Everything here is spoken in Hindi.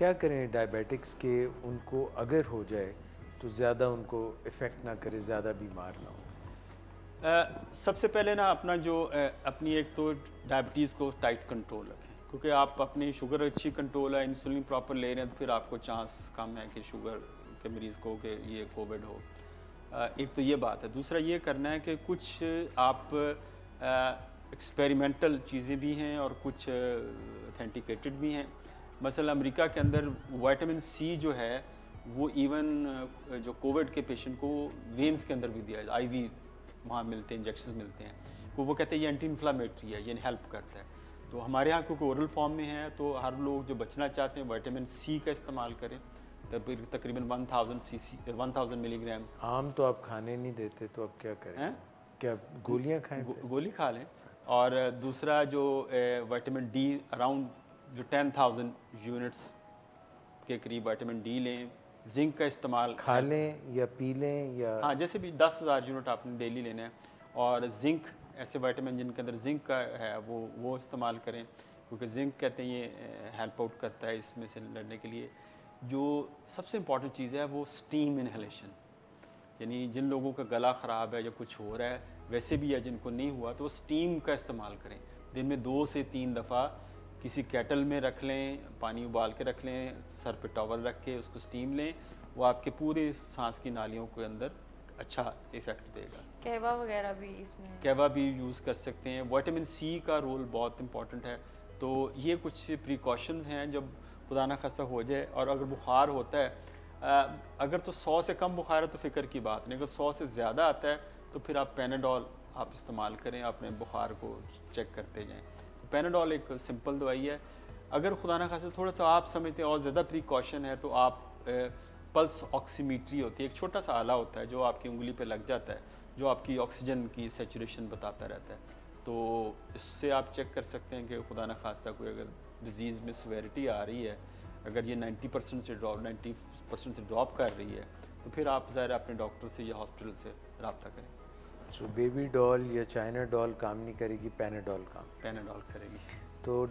क्या करें डायबिटिक्स के, उनको अगर हो जाए तो ज़्यादा उनको इफ़ेक्ट ना करे, ज़्यादा बीमार ना हो? सबसे पहले ना अपना जो अपनी एक तो डायबिटीज़ को टाइट कंट्रोल रखें, क्योंकि आप अपनी शुगर अच्छी कंट्रोल है, इंसुलिन प्रॉपर ले रहे हैं, तो फिर आपको चांस कम है कि शुगर के मरीज़ को कि ये कोविड हो। एक तो ये बात है। दूसरा ये करना है कि कुछ आप एक्सपेरिमेंटल चीज़ें भी हैं और कुछ ऑथेंटिकेटेड भी हैं। मसलन अमेरिका के अंदर विटामिन सी जो है वो इवन जो कोविड के पेशेंट को वेन्स के अंदर भी दिया जाए, आईवी वहाँ मिलते हैं, इंजेक्शन मिलते हैं, तो वो कहते हैं ये एंटी इन्फ्लामेटरी है, ये हेल्प करता है। तो हमारे यहाँ क्योंकि ओरल फॉर्म में है, तो हर लोग जो बचना चाहते हैं विटामिन सी का इस्तेमाल करें, तकरीबन 1000 मिलीग्राम। आम तो आप खाने नहीं देते, तो अब क्या करें? हैं क्या गोलियां खाएं फिर? गोली खा लें। और दूसरा जो विटामिन डी अराउंड जो 10,000 यूनिट्स के करीब विटामिन डी लें। जिंक का इस्तेमाल खा लें या पी लें या? हाँ, जैसे भी 10,000 यूनिट आपने डेली लेना है। और जिंक, ऐसे विटामिन जिनके अंदर जिंक का है वो इस्तेमाल करें, क्योंकि जिंक कहते हैं ये हेल्प आउट करता है इसमें से लड़ने के लिए। जो सबसे इम्पॉर्टेंट चीज़ है वो स्टीम इनहेलेशन, यानी जिन लोगों का गला ख़राब है या कुछ हो रहा है वैसे भी, या जिनको नहीं हुआ, तो वो स्टीम का इस्तेमाल करें। दिन में 2 से 3 दफ़ा किसी केटल में रख लें, पानी उबाल के रख लें, सर पे टॉवल रख के उसको स्टीम लें, वो आपके पूरे सांस की नालियों के अंदर अच्छा इफ़ेक्ट देगा। कहवा वगैरह भी इसमें? कहवा भी यूज़ कर सकते हैं। विटामिन सी का रोल बहुत इंपॉर्टेंट है। तो ये कुछ प्रिकॉशंस हैं जब खुदा ना खास्ता हो जाए। और अगर बुखार होता है, अगर तो 100 से कम बुखार है तो फ़िक्र की बात नहीं, अगर 100 से ज़्यादा आता है तो फिर आप पैनाडोल आप इस्तेमाल करें, अपने बुखार को चेक करते जाएं। तो पैनाडोल एक सिंपल दवाई है। अगर खुदा ना खास्ता थोड़ा सा आप समझते हैं और ज़्यादा प्रिकॉशन है, तो आप पल्स ऑक्सीमीट्री होती है, एक छोटा सा आला होता है जो आपकी उंगली पे लग जाता है, जो आपकी ऑक्सीजन की सैचुरेशन बताता रहता है। तो इससे आप चेक कर सकते हैं कि खुदा न खास्ता कोई अगर डिज़ीज़ में सिवेरिटी आ रही है, अगर ये 90% से ड्रॉप कर रही है, तो फिर आप ज़ाहिर अपने डॉक्टर से या हॉस्पिटल से रब्ता करें। सो बेबी डॉल या चाइना डॉल काम नहीं करेगी, पैनाडोल काम? पैनाडोल करेगी। तो